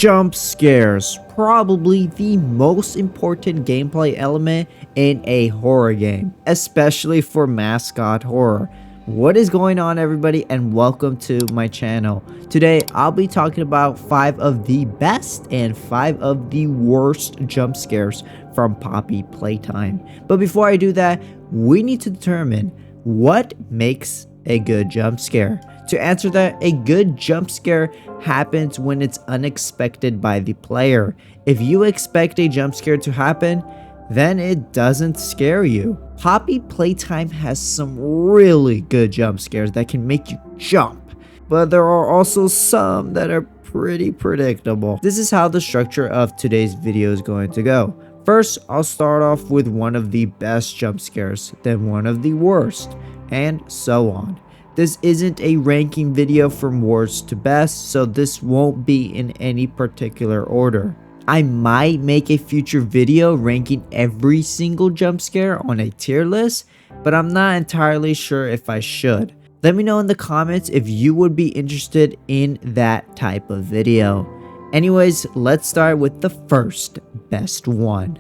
Jump scares, probably the most important gameplay element in a horror game, especially for mascot horror. What is going on, everybody, and welcome to my channel. Today I'll be talking about 5 of the best and 5 of the worst jump scares from Poppy Playtime. But before I do that, we need to determine what makes a good jump scare. To answer that, a good jump scare happens when it's unexpected by the player. If you expect a jump scare to happen, then it doesn't scare you. Poppy Playtime has some really good jump scares that can make you jump, but there are also some that are pretty predictable. This is how the structure of today's video is going to go. First, I'll start off with one of the best jump scares, then one of the worst, and so on. This isn't a ranking video from worst to best, so this won't be in any particular order. I might make a future video ranking every single jump scare on a tier list, but I'm not entirely sure if I should. Let me know in the comments if you would be interested in that type of video. Anyways, let's start with the first best one.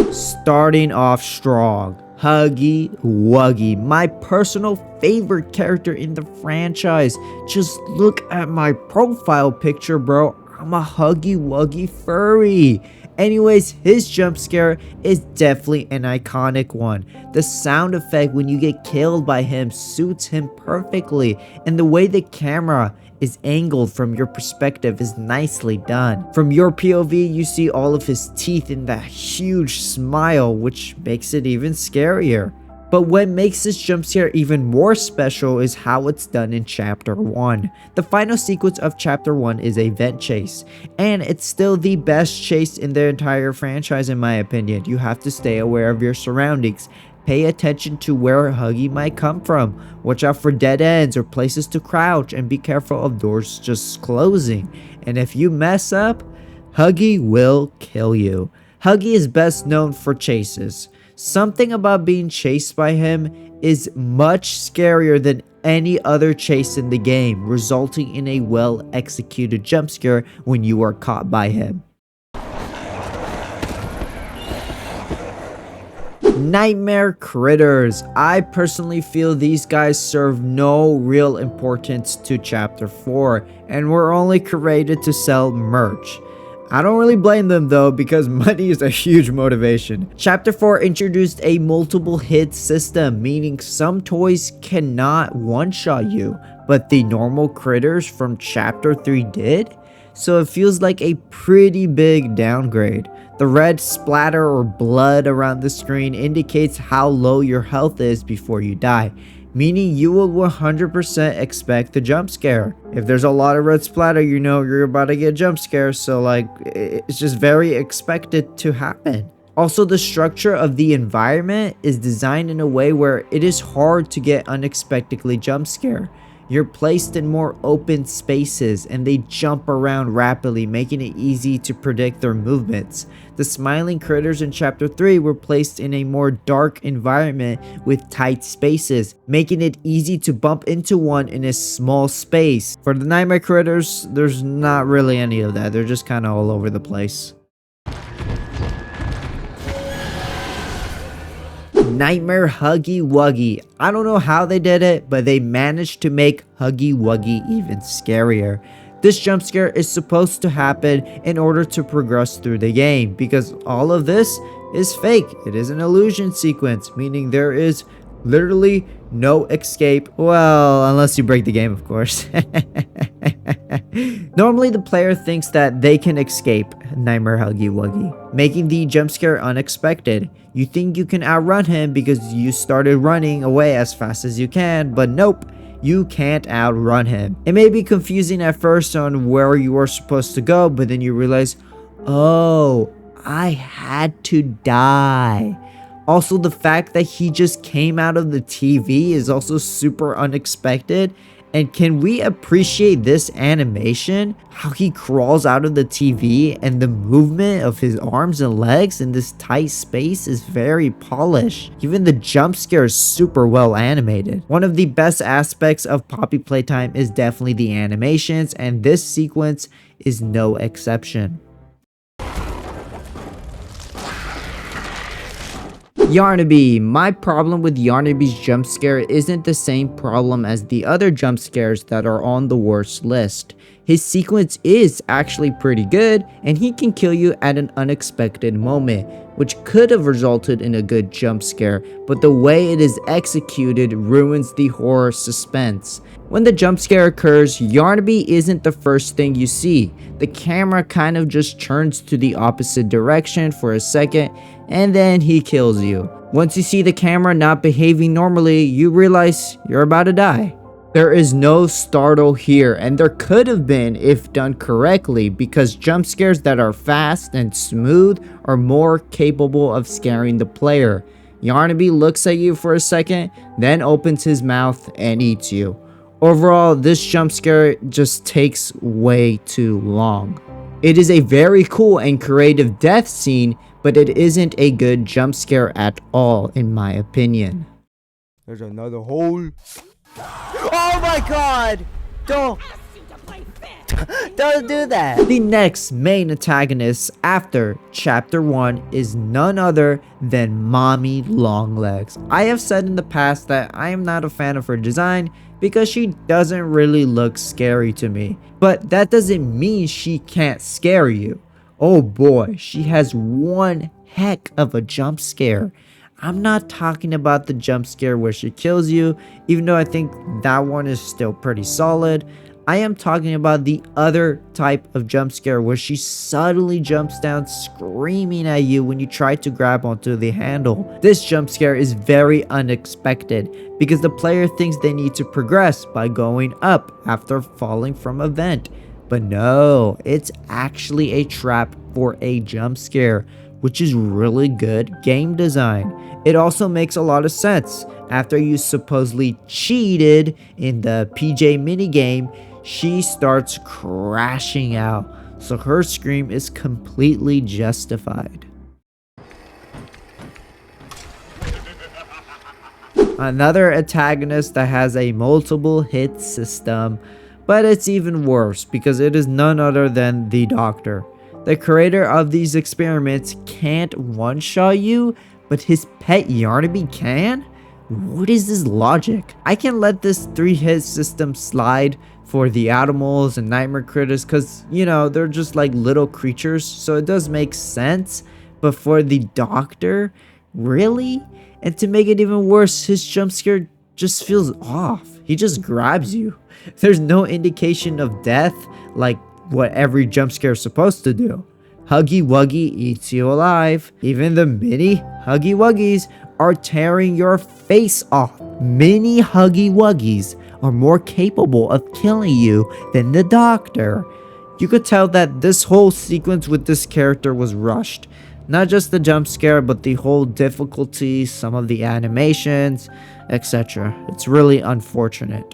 Starting off strong, Huggy Wuggy, my personal favorite character in the franchise. Just look at my profile picture, bro. I'm a Huggy Wuggy furry. Anyways, his jump scare is definitely an iconic one. The sound effect when you get killed by him suits him perfectly, and the way the camera is angled from your perspective is nicely done. From your POV, you see all of his teeth in that huge smile, which makes it even scarier. But what makes this jump scare even more special is how it's done in Chapter 1. The final sequence of Chapter 1 is a vent chase, and it's still the best chase in the entire franchise in my opinion. You have to stay aware of your surroundings. Pay attention to where Huggy might come from. Watch out for dead ends or places to crouch, and be careful of doors just closing. And if you mess up, Huggy will kill you. Huggy is best known for chases. Something about being chased by him is much scarier than any other chase in the game, resulting in a well-executed jump scare when you are caught by him. Nightmare critters. I personally feel these guys serve no real importance to Chapter 4 and were only created to sell merch. I don't really blame them though, because money is a huge motivation. Chapter 4 introduced a multiple hit system, meaning some toys cannot one-shot you, but the normal critters from Chapter 3 did. So it feels like a pretty big downgrade. The red splatter or blood around the screen indicates how low your health is before you die, meaning you will 100% expect the jump scare. If there's a lot of red splatter, you know you're about to get jump scares, so like it's just very expected to happen. Also, the structure of the environment is designed in a way where it is hard to get unexpectedly jump scare. You're placed in more open spaces and they jump around rapidly, making it easy to predict their movements. The smiling critters in Chapter 3 were placed in a more dark environment with tight spaces, making it easy to bump into one in a small space. For the nightmare critters, there's not really any of that. They're just kind of all over the place. Nightmare Huggy Wuggy. I don't know how they did it, but they managed to make Huggy Wuggy even scarier. This jump scare is supposed to happen in order to progress through the game, because all of this is fake. It is an illusion sequence, meaning there is literally no escape. Well, unless you break the game, of course. Normally, the player thinks that they can escape Nightmare Huggy Wuggy, making the jump scare unexpected. You think you can outrun him because you started running away as fast as you can, but nope, you can't outrun him. It may be confusing at first on where you are supposed to go, but then you realize, oh, I had to die. Also, the fact that he just came out of the TV is also super unexpected, And can we appreciate this animation? How he crawls out of the TV and the movement of his arms and legs in this tight space is very polished. Even the jump scare is super well animated. One of the best aspects of Poppy Playtime is definitely the animations, and this sequence is no exception. Yarnaby. My problem with Yarnaby's jump scare isn't the same problem as the other jump scares that are on the worst list. His sequence is actually pretty good, and he can kill you at an unexpected moment, which could have resulted in a good jump scare, but the way it is executed ruins the horror suspense. When the jump scare occurs, Yarnaby isn't the first thing you see. The camera kind of just turns to the opposite direction for a second, and then he kills you. Once you see the camera not behaving normally, you realize you're about to die. There is no startle here, and there could have been if done correctly, because jump scares that are fast and smooth are more capable of scaring the player. Yarnaby looks at you for a second, then opens his mouth and eats you. Overall, this jump scare just takes way too long. It is a very cool and creative death scene, but it isn't a good jump scare at all in my opinion. There's another hole. Oh my god! Don't do that! The next main antagonist after chapter 1 is none other than Mommy Longlegs. I have said in the past that I am not a fan of her design because she doesn't really look scary to me. But that doesn't mean she can't scare you. Oh boy, she has one heck of a jump scare. I'm not talking about the jump scare where she kills you, even though I think that one is still pretty solid. I am talking about the other type of jump scare where she suddenly jumps down screaming at you when you try to grab onto the handle. This jump scare is very unexpected because the player thinks they need to progress by going up after falling from a vent. But no, it's actually a trap for a jump scare, which is really good game design. It also makes a lot of sense. After you supposedly cheated in the PJ minigame, she starts crashing out, so her scream is completely justified. Another antagonist that has a multiple hit system, but it's even worse because it is none other than the Doctor. The creator of these experiments can't one-shot you, but his pet Yarnaby can? What is this logic? I can let this 3-hit system slide for the animals and nightmare critters because, you know, they're just like little creatures, so it does make sense. But for the Doctor, really? And to make it even worse, his jump scare just feels off. He just grabs you. There's no indication of death like what every jump scare is supposed to do. Huggy Wuggy eats you alive. Even the mini Huggy Wuggies are tearing your face off. Mini Huggy Wuggies are more capable of killing you than the Doctor. You could tell that this whole sequence with this character was rushed. Not just the jump scare, but the whole difficulty, some of the animations, etc. It's really unfortunate.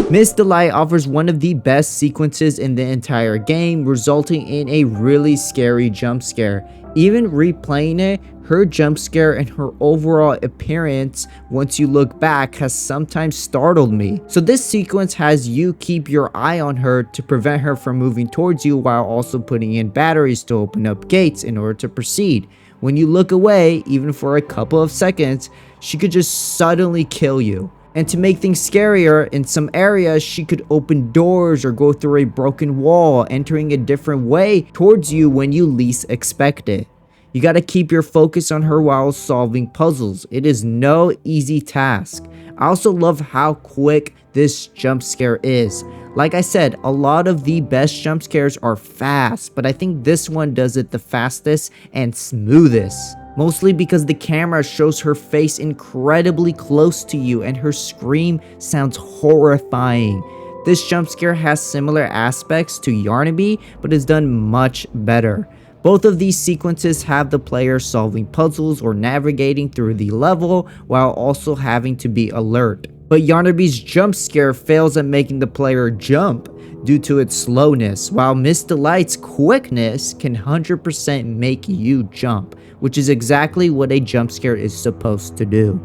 Miss Delight offers one of the best sequences in the entire game, resulting in a really scary jump scare. Even replaying it, her jump scare and her overall appearance once you look back has sometimes startled me. So this sequence has you keep your eye on her to prevent her from moving towards you while also putting in batteries to open up gates in order to proceed. When you look away, even for a couple of seconds, she could just suddenly kill you. And to make things scarier, in some areas, she could open doors or go through a broken wall, entering a different way towards you when you least expect it. You gotta keep your focus on her while solving puzzles. It is no easy task. I also love how quick this jump scare is. Like I said, a lot of the best jump scares are fast, but I think this one does it the fastest and smoothest. Mostly because the camera shows her face incredibly close to you and her scream sounds horrifying. This jump scare has similar aspects to Yarnaby, but is done much better. Both of these sequences have the player solving puzzles or navigating through the level while also having to be alert. But Yarnaby's jump scare fails at making the player jump due to its slowness, while Miss Delight's quickness can 100% make you jump, which is exactly what a jump scare is supposed to do.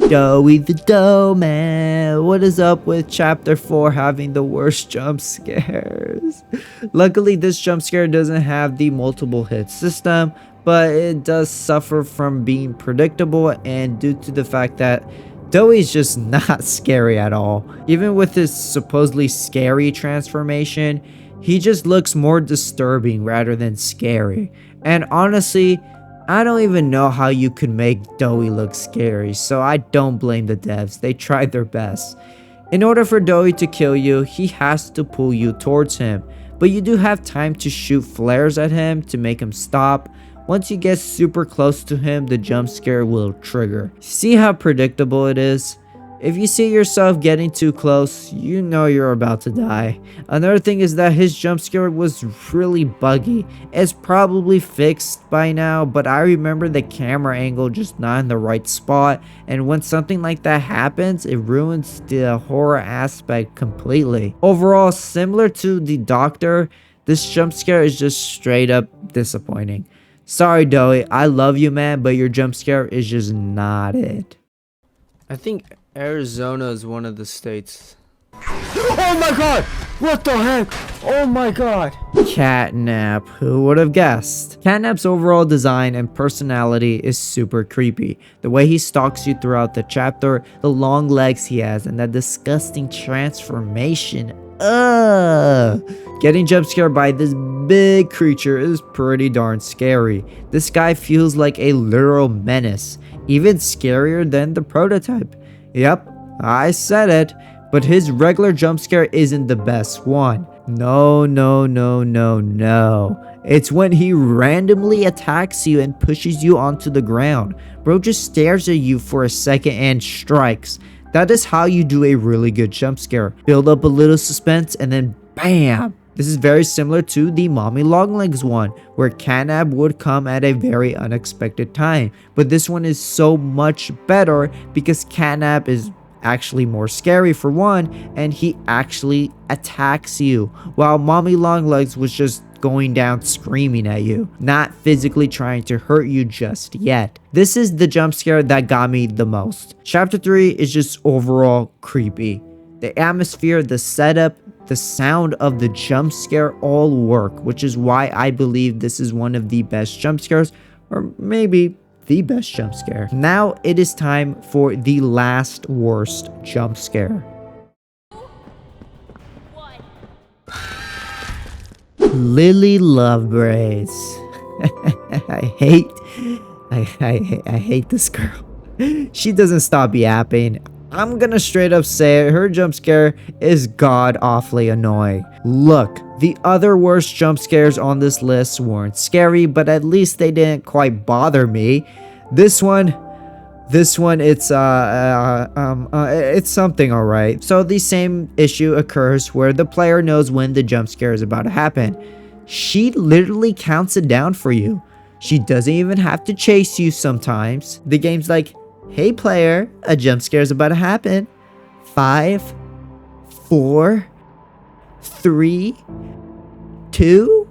Doughy the Dough Man, what is up with chapter 4 having the worst jump scares? Luckily, this jump scare doesn't have the multiple hit system, but it does suffer from being predictable and due to the fact that Doughy's just not scary at all. Even with his supposedly scary transformation, he just looks more disturbing rather than scary. And honestly, I don't even know how you could make Doughy look scary, so I don't blame the devs. They tried their best. In order for Doughy to kill you, he has to pull you towards him, but you do have time to shoot flares at him to make him stop. Once you get super close to him, the jump scare will trigger. See how predictable it is? If you see yourself getting too close, you know you're about to die. Another thing is that his jump scare was really buggy. It's probably fixed by now, but I remember the camera angle just not in the right spot, and when something like that happens, it ruins the horror aspect completely. Overall, similar to the Doctor, this jump scare is just straight up disappointing. Sorry Doughy, I love you man, but your jump scare is just not it. I think Arizona is one of the states. Oh my god! What the heck? Oh my god! Catnap, who would have guessed? Catnap's overall design and personality is super creepy. The way he stalks you throughout the chapter, the long legs he has, and that disgusting transformation. Getting jump scared by this big creature is pretty darn scary. This guy feels like a literal menace, even scarier than the prototype. Yep, I said it, but his regular jump scare isn't the best one. No. It's when he randomly attacks you and pushes you onto the ground. Bro just stares at you for a second and strikes. That is how you do a really good jump scare. Build up a little suspense and then BAM! This is very similar to the Mommy Longlegs one, where Catnap would come at a very unexpected time. But this one is so much better because Catnap is actually more scary for one, and he actually attacks you, while Mommy Longlegs was just going down screaming at you, not physically trying to hurt you just yet. This is the jump scare that got me the most. Chapter 3 is just overall creepy. The atmosphere, the setup, the sound of the jump scare all work, which is why I believe this is one of the best jump scares, or maybe the best jump scare. Now it is time for the last worst jump scare. Lily Lovebrace. I hate this girl. She doesn't stop yapping. I'm gonna straight up say it, her jump scare is god awfully annoying. Look, the other worst jump scares on this list weren't scary, but at least they didn't quite bother me. This one, it's something alright. So the same issue occurs where the player knows when the jump scare is about to happen. She literally counts it down for you. She doesn't even have to chase you sometimes. The game's like, hey player, a jump scare is about to happen. 5, 4, 3, 2,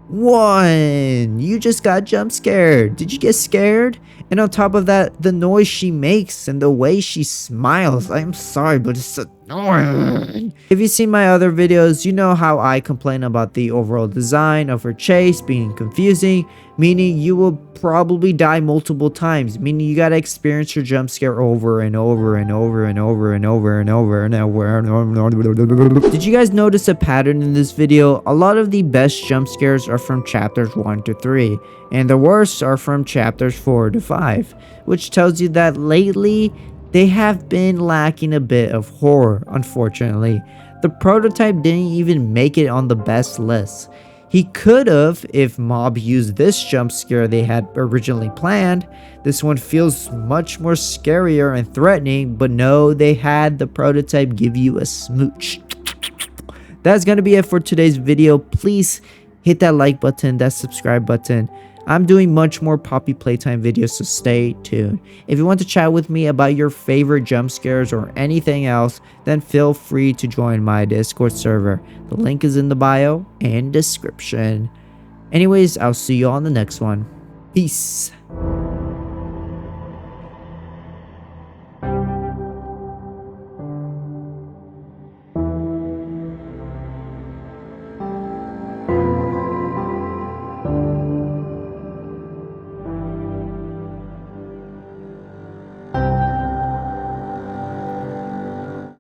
1. You just got jump scared. Did you get scared? And on top of that, the noise she makes and the way she smiles. I'm sorry, but it's annoying. If you've seen my other videos, you know how I complain about the overall design of her chase being confusing, meaning you will probably die multiple times, meaning you gotta experience your jump scare over and over and over and over and over and over and over. Did you guys notice a pattern in this video? A lot of the best jump scares are from chapters 1 to 3, and the worst are from chapters 4 to 5, which tells you that lately they have been lacking a bit of horror, unfortunately. The prototype didn't even make it on the best list. He could have if Mob used this jump scare they had originally planned. This one feels much more scarier and threatening, but no, they had the prototype give you a smooch. that's gonna be it for today's video. Please hit that like button, that subscribe button. I'm doing much more Poppy Playtime videos, so stay tuned. If you want to chat with me about your favorite jump scares or anything else, then feel free to join my Discord server. The link is in the bio and description. Anyways, I'll see you on the next one. Peace.